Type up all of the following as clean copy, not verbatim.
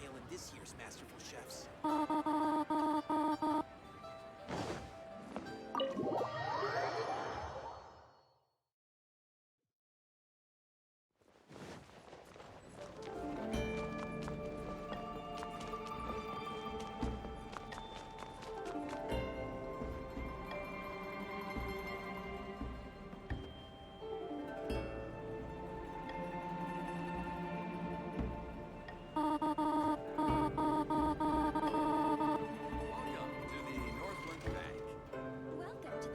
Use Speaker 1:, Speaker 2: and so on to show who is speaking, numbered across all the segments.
Speaker 1: prevail in this year's Masterful Chefs.
Speaker 2: Welcome to the Northland Bank.
Speaker 3: Welcome to the Northland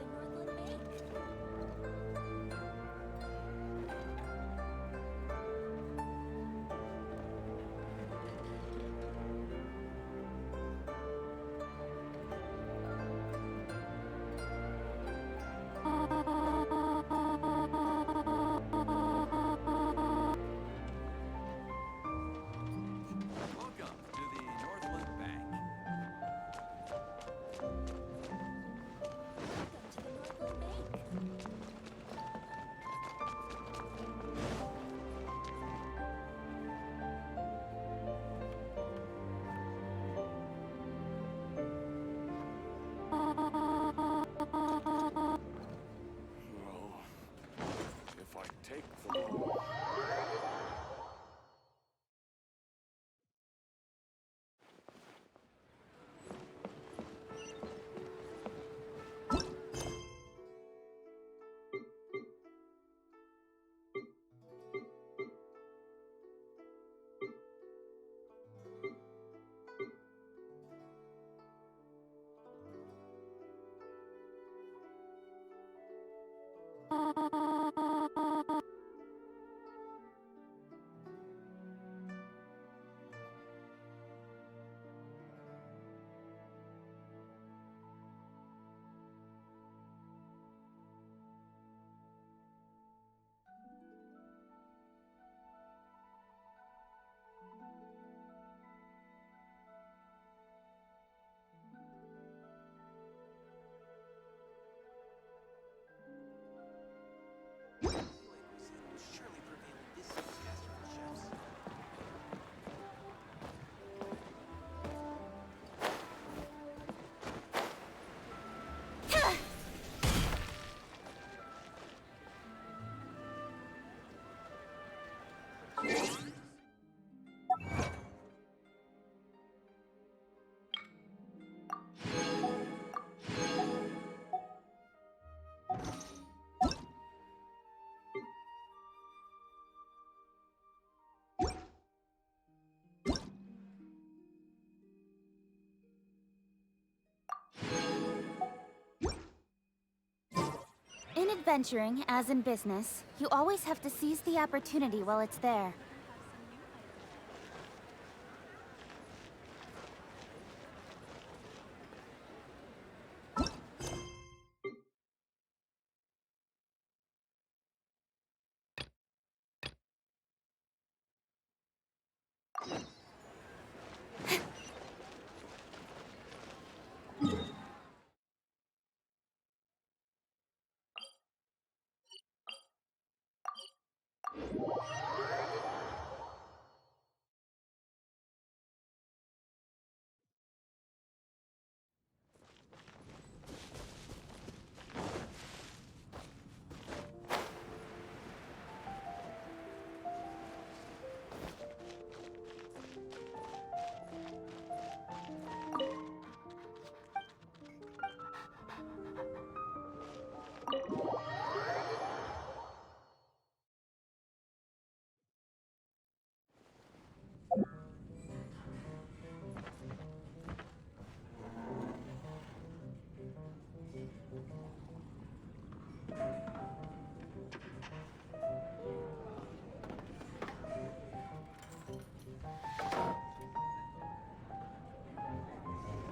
Speaker 3: Bank.
Speaker 2: Welcome to the Northland Bank.
Speaker 4: Well, if I take the loan...
Speaker 1: Cuisine will surely prevail in this year's Masterful Chefs.
Speaker 2: In adventuring, as in business, you always have to seize the opportunity while it's there.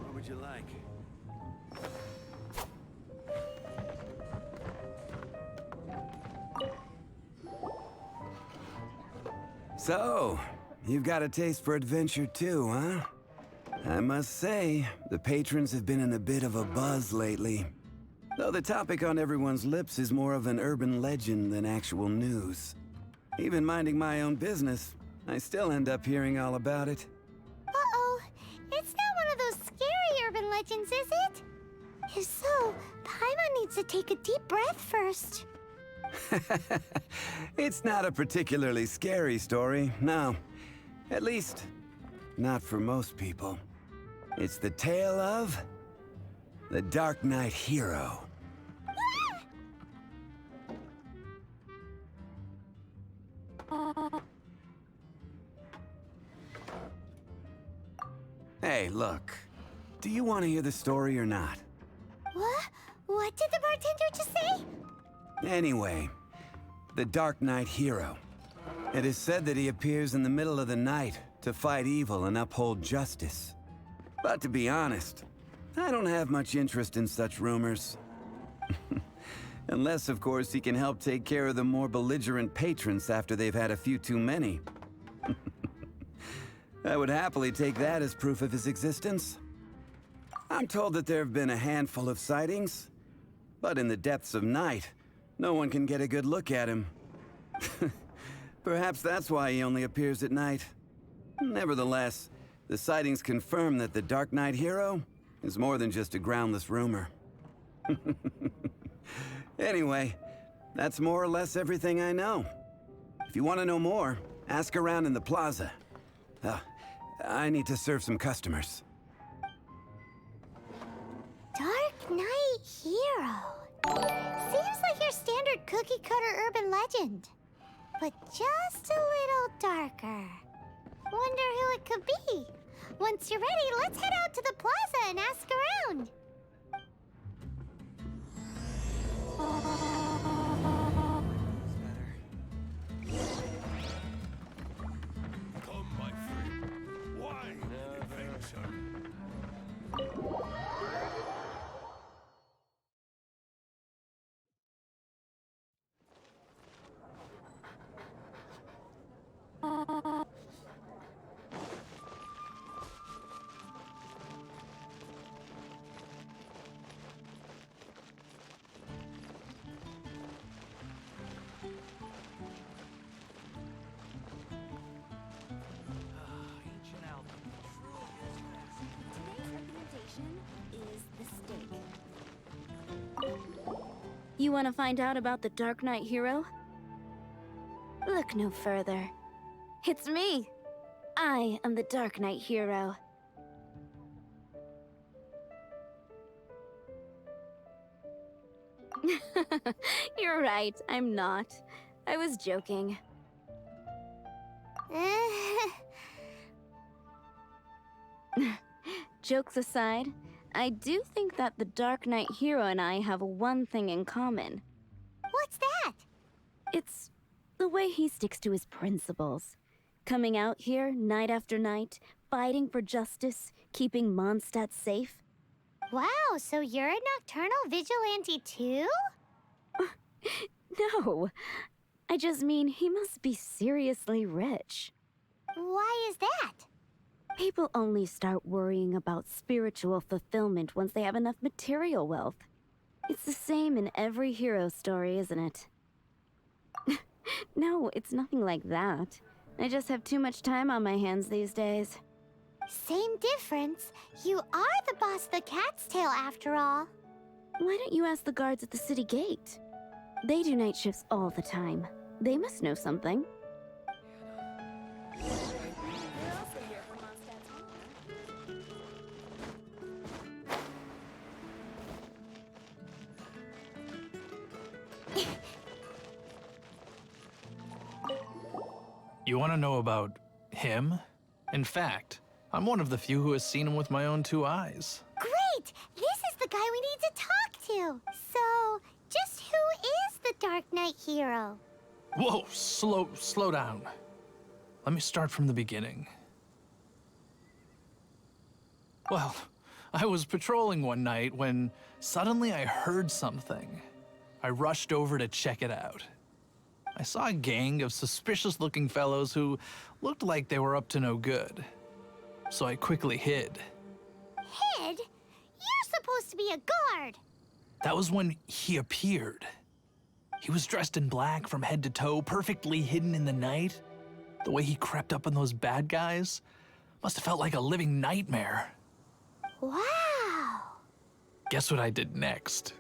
Speaker 3: What would you like?
Speaker 5: So, you've got a taste for adventure too, huh? I must say, the patrons have been in a bit of a buzz lately. Though the topic on everyone's lips is more of an urban legend than actual news. Even minding my own business, I still end up hearing all about it.
Speaker 2: legends, is it? If so, Paimon needs to take a deep breath first.
Speaker 5: It's not a particularly scary story, no. At least, not for most people. It's the tale of the Dark Knight hero. Hey, look. Do you want to hear the story or not?
Speaker 2: What? What did the bartender just say?
Speaker 5: Anyway, the Dark Knight hero. It is said that he appears in the middle of the night to fight evil and uphold justice. But to be honest, I don't have much interest in such rumors. Unless, of course, he can help take care of the more belligerent patrons after they've had a few too many. I would happily take that as proof of his existence. I'm told that there have been a handful of sightings, but in the depths of night, no one can get a good look at him. Perhaps that's why he only appears at night. Nevertheless, the sightings confirm that the Dark Knight hero is more than just a groundless rumor. Anyway, that's more or less everything I know. If you want to know more, ask around in the plaza. I need to serve some customers.
Speaker 2: Dark Knight hero. Seems like your standard cookie-cutter urban legend. But just a little darker. Wonder who it could be. Once you're ready, let's head out to the plaza and ask around.
Speaker 4: Come, my friend. Why adventure?
Speaker 1: Ancient alchemy truly is fascinating.
Speaker 2: Today's recommendation is the steak.
Speaker 6: You want to find out about the Dark Knight hero? Look no further. It's me! I am the Dark Knight hero. You're right, I'm not. I was joking. Jokes aside, I do think that the Dark Knight hero and I have one thing in common.
Speaker 2: What's that?
Speaker 6: It's the way he sticks to his principles. Coming out here night after night, fighting for justice, keeping Mondstadt safe.
Speaker 2: Wow, so you're a nocturnal vigilante too?
Speaker 6: No, I just mean he must be seriously rich.
Speaker 2: Why is that?
Speaker 6: People only start worrying about spiritual fulfillment once they have enough material wealth. It's the same in every hero story, isn't it? No, it's nothing like that. I just have too much time on my hands these days.
Speaker 2: Same difference. You are the boss of the Cat's Tail after all.
Speaker 6: Why don't you ask the guards at the city gate? They do night shifts all the time. They must know something.
Speaker 7: You want to know about him? In fact, I'm one of the few who has seen him with my own two eyes.
Speaker 2: Great! This is the guy we need to talk to. So, just who is the Dark Knight hero?
Speaker 7: Whoa, slow down. Let me start from the beginning. Well, I was patrolling one night when suddenly I heard something. I rushed over to check it out. I saw a gang of suspicious-looking fellows who looked like they were up to no good. So I quickly hid.
Speaker 2: Hid? You're supposed to be a guard.
Speaker 7: That was when he appeared. He was dressed in black from head to toe, perfectly hidden in the night. The way he crept up on those bad guys must have felt like a living nightmare.
Speaker 2: Wow!
Speaker 7: Guess what I did next?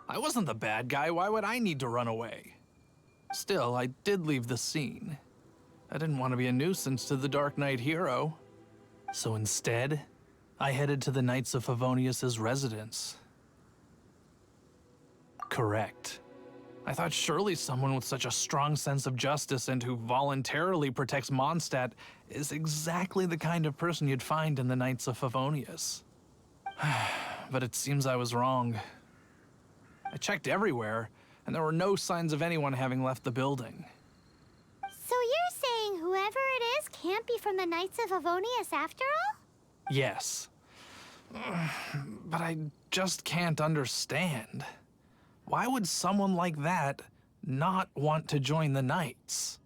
Speaker 7: I wasn't the bad guy. Why would I need to run away? Still, I did leave the scene. I didn't want to be a nuisance to the Dark Knight hero. So instead, I headed to the Knights of Favonius' residence. Correct. I thought surely someone with such a strong sense of justice and who voluntarily protects Mondstadt is exactly the kind of person you'd find in the Knights of Favonius. But it seems I was wrong. I checked everywhere, and there were no signs of anyone having left the building.
Speaker 2: So you're saying whoever it is can't be from the Knights of Favonius after all?
Speaker 7: Yes. But I just can't understand. Why would someone like that not want to join the Knights?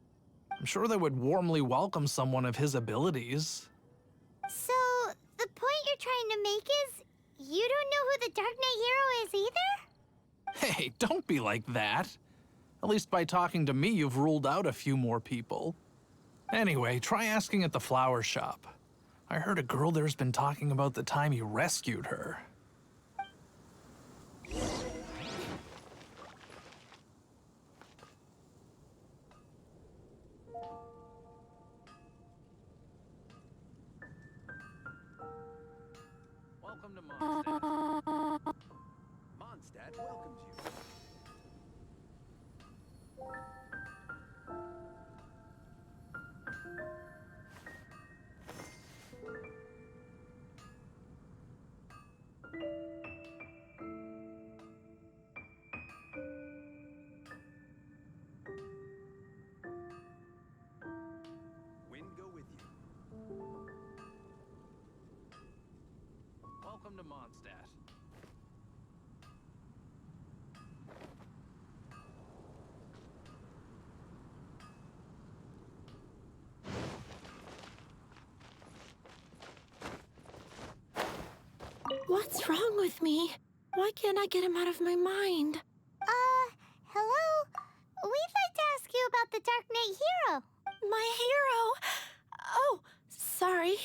Speaker 7: I'm sure they would warmly welcome someone of his abilities.
Speaker 2: So, the point you're trying to make is you don't know who the Dark Knight hero is either?
Speaker 7: Hey, don't be like that. At least by talking to me, you've ruled out a few more people. Anyway, try asking at the flower shop. I heard a girl there's been talking about the time you rescued her.
Speaker 3: Welcome to Mondstadt. Mondstadt welcomes you. Wind go with you. Welcome to Mondstadt.
Speaker 8: What's wrong with me? Why can't I get him out of my mind?
Speaker 2: Hello? We'd like to ask you about the Dark Knight hero.
Speaker 8: My hero! Oh, sorry.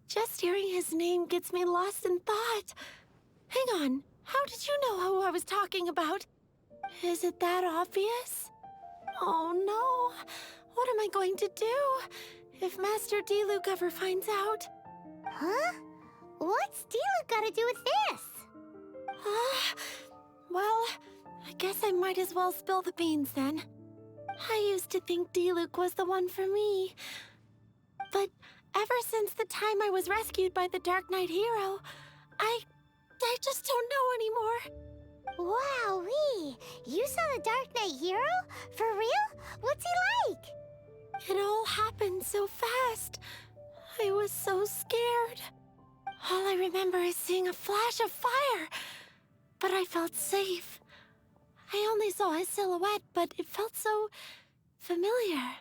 Speaker 8: Just hearing his name gets me lost in thought. Hang on. How did you know who I was talking about? Is it that obvious? Oh no. What am I going to do if Master Diluc ever finds out?
Speaker 2: Huh? What's Diluc got to do with this?
Speaker 8: Well, I guess I might as well spill the beans then. I used to think Diluc was the one for me. But ever since the time I was rescued by the Dark Knight hero, I just don't know anymore.
Speaker 2: Wowee! You saw the Dark Knight hero? For real? What's he like?
Speaker 8: It all happened so fast. I was so scared. All I remember is seeing a flash of fire. But I felt safe. I only saw his silhouette, but it felt so familiar.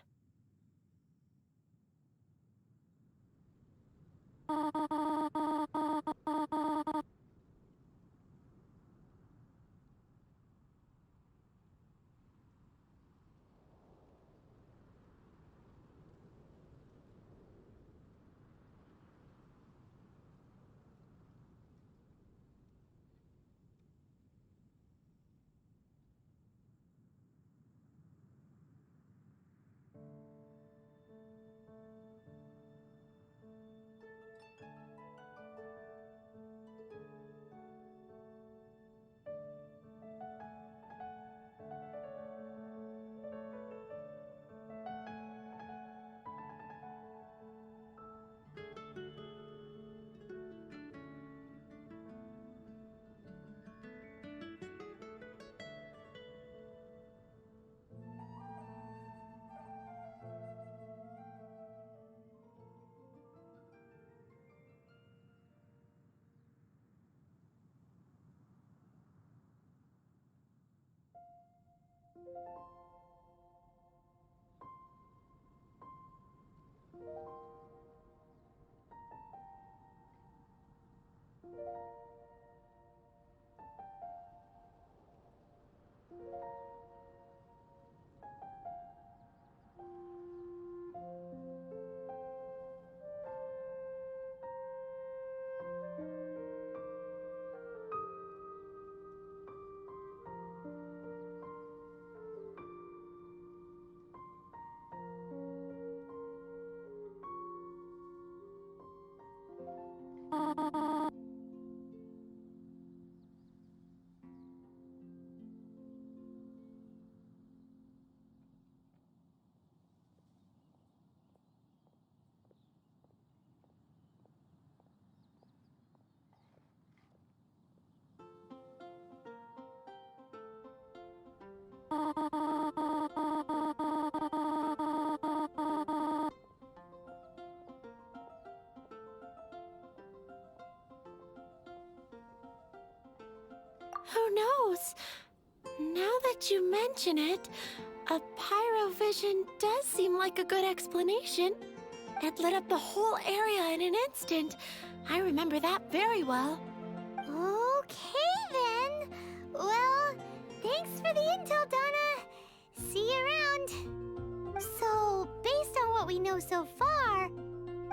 Speaker 8: Who knows? Now that you mention it, a pyrovision does seem like a good explanation. It lit up the whole area in an instant. I remember that very well.
Speaker 2: Okay then. Well, thanks for the intel, Donna. See you around. So, based on what we know so far,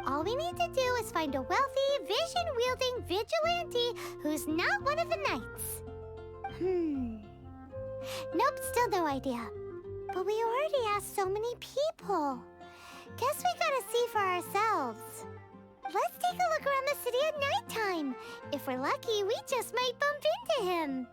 Speaker 2: all we need to do is find a wealthy, vision-wielding vigilante who's not one of the knights. Nope, still no idea. But we already asked so many people. Guess we gotta see for ourselves. Let's take a look around the city at nighttime. If we're lucky, we just might bump into him.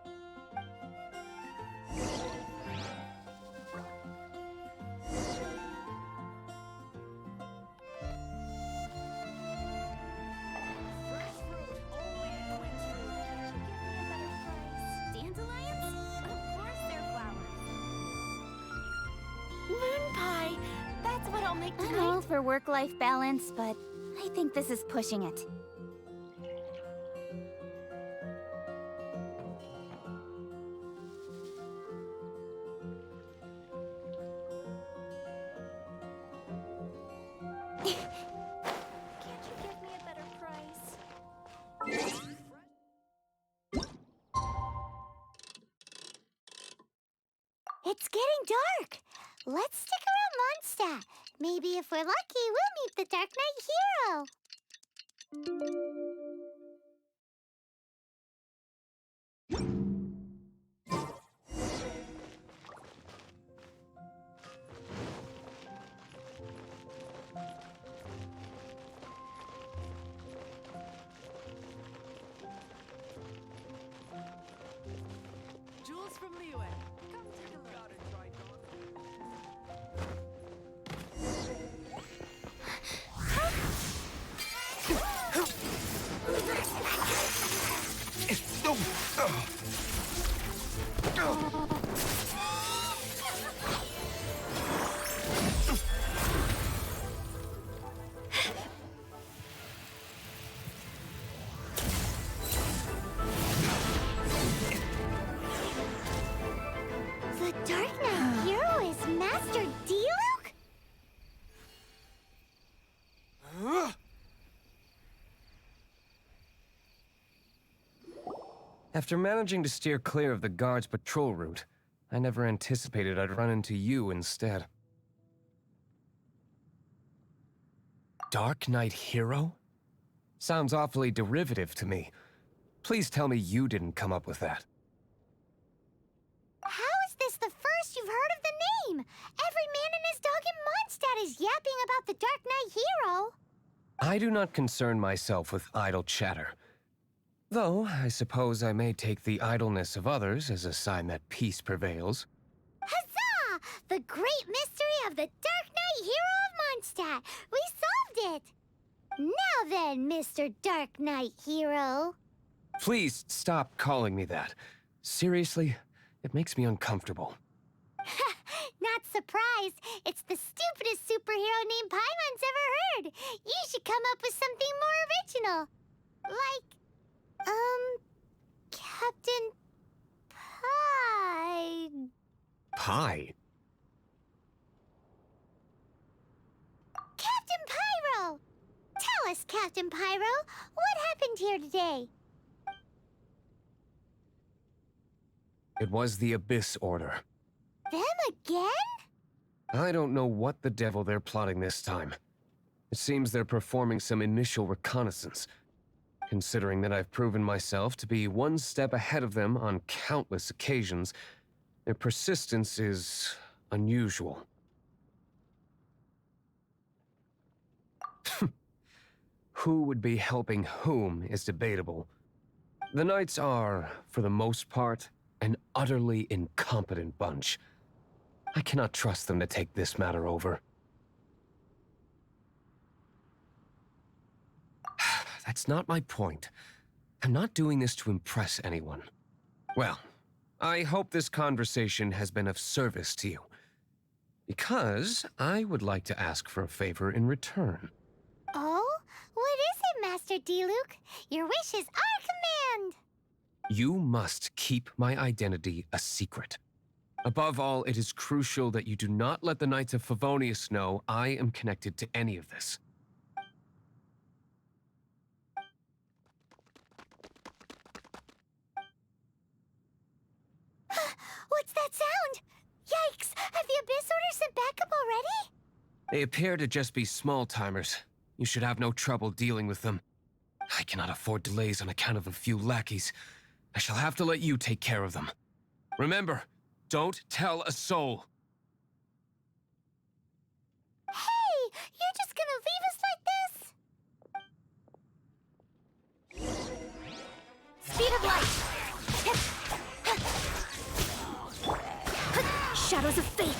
Speaker 6: Dandelions? Of course they're flowers.
Speaker 8: Moon pie. That's what I'll make
Speaker 6: I'm
Speaker 8: tonight.
Speaker 6: all for work-life balance, but I think this is pushing it. Can't you give me a better price?
Speaker 2: It's getting dark. Let's stick around Mondstadt. Maybe if we're lucky, we'll meet the Dark Knight hero.
Speaker 1: Jules from Liyue. Come take a look. Got it, Triton.
Speaker 2: The Dark Knight hero is Master Diluc?
Speaker 9: After managing to steer clear of the guards' patrol route, I never anticipated I'd run into you instead. Dark Knight Hero? Sounds awfully derivative to me. Please tell me you didn't come up with that.
Speaker 2: How is this the first you've heard of the name? Every man and his dog in Mondstadt is yapping about the Dark Knight hero.
Speaker 9: I do not concern myself with idle chatter. Though, I suppose I may take the idleness of others as a sign that peace prevails.
Speaker 2: Huzzah! The great mystery of the Dark Knight hero of Mondstadt. We solved it. Now then, Mr. Dark Knight hero.
Speaker 9: Please stop calling me that. Seriously, it makes me uncomfortable.
Speaker 2: Not surprised. It's the stupidest superhero name Paimon's ever heard. You should come up with something more original. Like, Captain Pie.
Speaker 9: Pie?
Speaker 2: Captain Pyro! Tell us, Captain Pyro, what happened here today?
Speaker 9: It was the Abyss Order.
Speaker 2: Them again?
Speaker 9: I don't know what the devil they're plotting this time. It seems they're performing some initial reconnaissance. Considering that I've proven myself to be one step ahead of them on countless occasions, their persistence is unusual. Who would be helping whom is debatable. The Knights are, for the most part, an utterly incompetent bunch. I cannot trust them to take this matter over. That's not my point. I'm not doing this to impress anyone. Well, I hope this conversation has been of service to you. Because I would like to ask for a favor in return.
Speaker 2: Oh? What is it, Master D-Luke? Your wish is our command!
Speaker 9: You must keep my identity a secret. Above all, it is crucial that you do not let the Knights of Favonius know I am connected to any of this.
Speaker 2: What's that sound? Yikes! Have the Abyss Order sent backup already?
Speaker 9: They appear to just be small-timers. You should have no trouble dealing with them. I cannot afford delays on account of a few lackeys. I shall have to let you take care of them. Remember, don't tell a soul.
Speaker 2: Hey! You're just gonna leave us like this? Speed of light!
Speaker 6: Shadows of fate!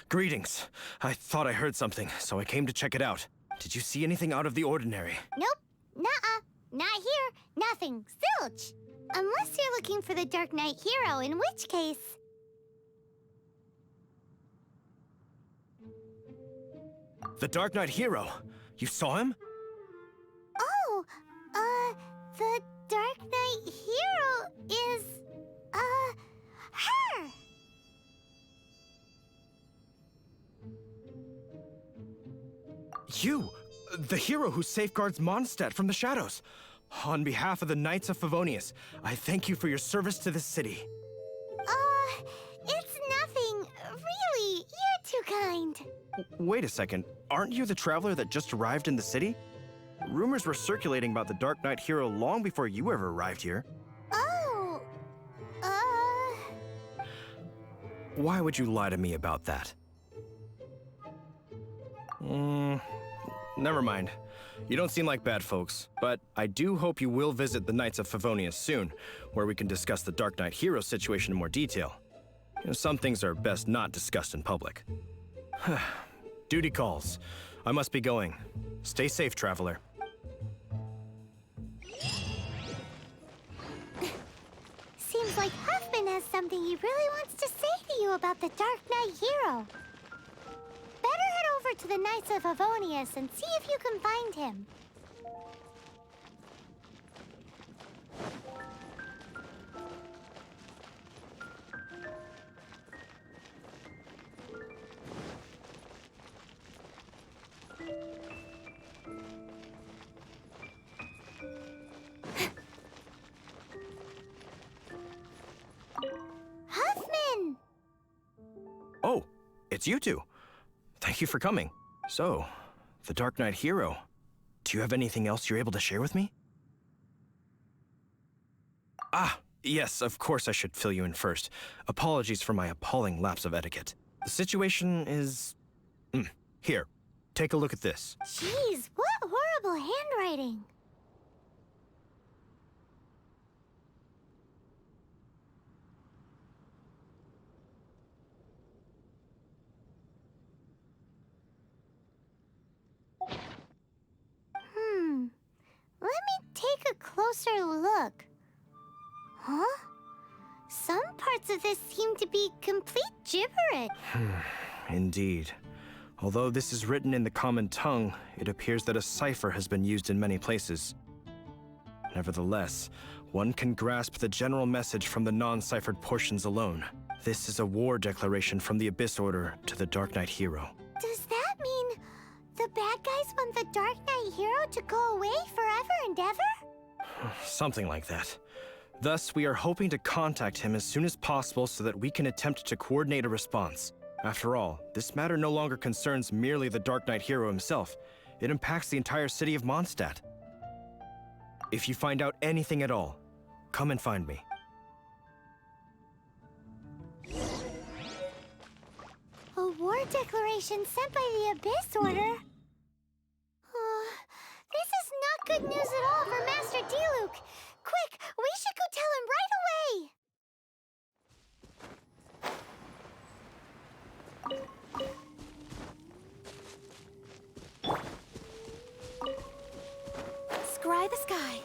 Speaker 10: Greetings. I thought I heard something, so I came to check it out. Did you see anything out of the ordinary?
Speaker 2: Nope. Nuh-uh. Not here. Nothing. Zilch. Unless you're looking for the Dark Knight hero, in which case...
Speaker 10: The Dark Knight hero? You saw him?
Speaker 2: Oh, the Dark Knight hero is, her!
Speaker 10: You! The hero who safeguards Mondstadt from the shadows. On behalf of the Knights of Favonius, I thank you for your service to this city.
Speaker 2: It's nothing. Really, you're too kind.
Speaker 10: Wait a second. Aren't you the traveler that just arrived in the city? Rumors were circulating about the Dark Knight hero long before you ever arrived here.
Speaker 2: Oh,
Speaker 10: Why would you lie to me about that? Never mind. You don't seem like bad folks, but I do hope you will visit the Knights of Favonius soon, where we can discuss the Dark Knight hero situation in more detail. You know, some things are best not discussed in public. Duty calls. I must be going. Stay safe, traveler.
Speaker 2: seems like Huffman has something he really wants to say to you about the Dark Knight hero. Better head over to the Knights of Favonius and see if you can find him. Huffman!
Speaker 10: Oh, it's you two. Thank you for coming. So, the Dark Knight hero. Do you have anything else you're able to share with me? Ah, yes, of course I should fill you in first. Apologies for my appalling lapse of etiquette. The situation is... Here, take a look at this.
Speaker 2: Jeez, what horrible handwriting. Let me take a closer look. Huh? Some parts of this seem to be complete gibberish.
Speaker 10: Indeed. Although this is written in the common tongue, it appears that a cipher has been used in many places. Nevertheless, one can grasp the general message from the non-ciphered portions alone. This is a war declaration from the Abyss Order to the Dark Knight hero.
Speaker 2: Does that mean the bad guys want the Dark Knight hero to go away forever and ever?
Speaker 10: Something like that. Thus, we are hoping to contact him as soon as possible so that we can attempt to coordinate a response. After all, this matter no longer concerns merely the Dark Knight hero himself. It impacts the entire city of Mondstadt. If you find out anything at all, come and find me.
Speaker 2: A war declaration sent by the Abyss Order. This is not good news at all for Master Diluc. Quick, we should go tell him right away.
Speaker 8: Scry the sky.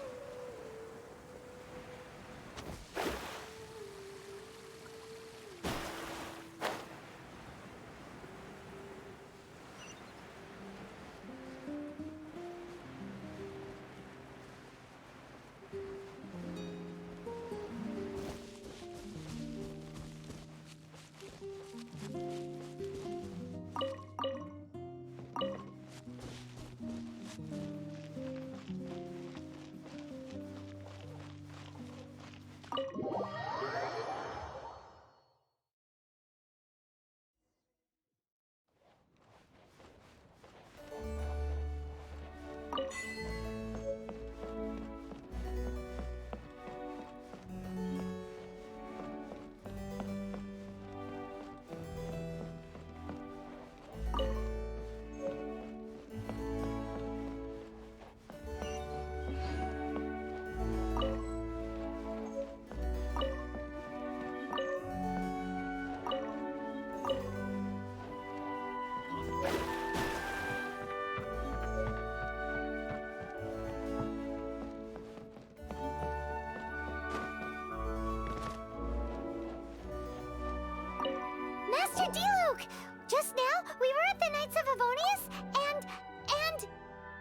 Speaker 2: Master Diluc! Just now, we were at the Knights of Avonius, and...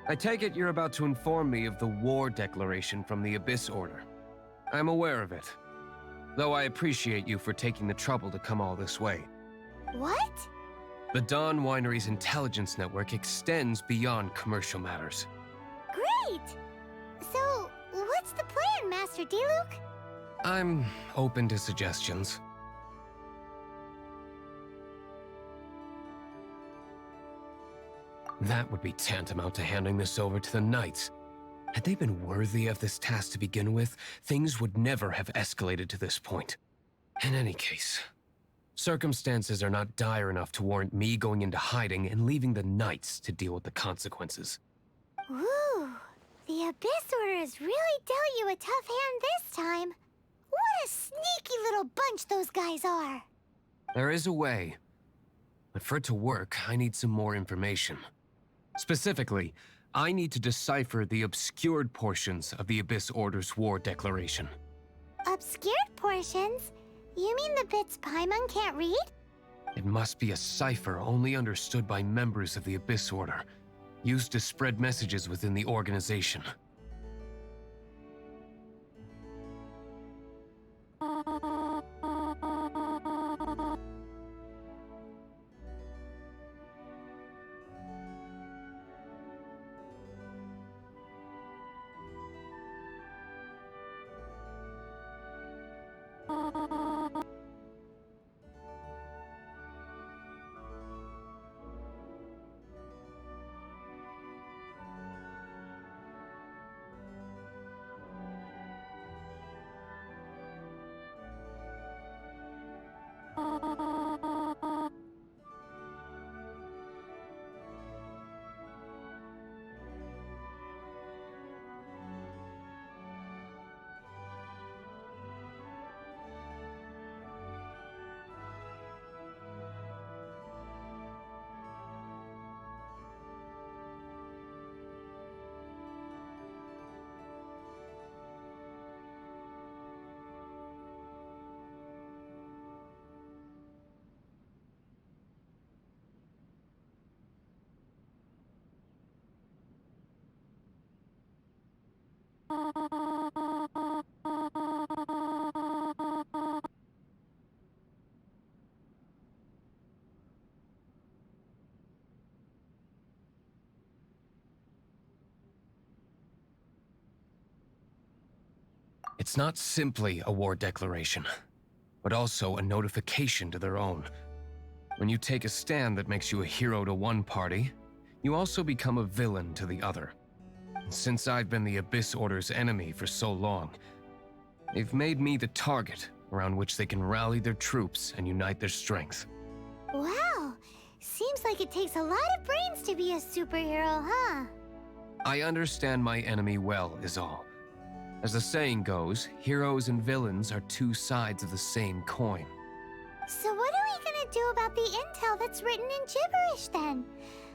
Speaker 9: I take it you're about to inform me of the war declaration from the Abyss Order. I'm aware of it, though I appreciate you for taking the trouble to come all this way.
Speaker 2: What?
Speaker 9: The Dawn Winery's intelligence network extends beyond commercial matters.
Speaker 2: Great! So, what's the plan, Master Diluc?
Speaker 9: I'm open to suggestions. That would be tantamount to handing this over to the Knights. Had they been worthy of this task to begin with, things would never have escalated to this point. In any case, circumstances are not dire enough to warrant me going into hiding and leaving the Knights to deal with the consequences.
Speaker 2: Ooh, the Abyss Order has really dealt you a tough hand this time. What a sneaky little bunch those guys are.
Speaker 9: There is a way. But for it to work, I need some more information. Specifically, I need to decipher the obscured portions of the Abyss Order's war declaration.
Speaker 2: Obscured portions? You mean the bits Paimon can't read?
Speaker 9: It must be a cipher only understood by members of the Abyss Order, used to spread messages within the organization. It's not simply a war declaration, but also a notification to their own. When you take a stand that makes you a hero to one party, you also become a villain to the other. And since I've been the Abyss Order's enemy for so long, they've made me the target around which they can rally their troops and unite their strength.
Speaker 2: Wow, Seems like it takes a lot of brains to be a superhero, huh?
Speaker 9: I understand my enemy well, is all. As the saying goes, heroes and villains are two sides of the same coin.
Speaker 2: So what are we gonna do about the intel that's written in gibberish then?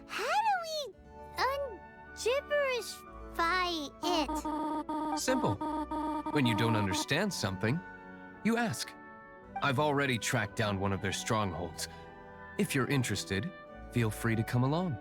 Speaker 2: How do we un-gibberishify it?
Speaker 9: Simple. When you don't understand something, you ask. I've already tracked down one of their strongholds. If you're interested, feel free to come along.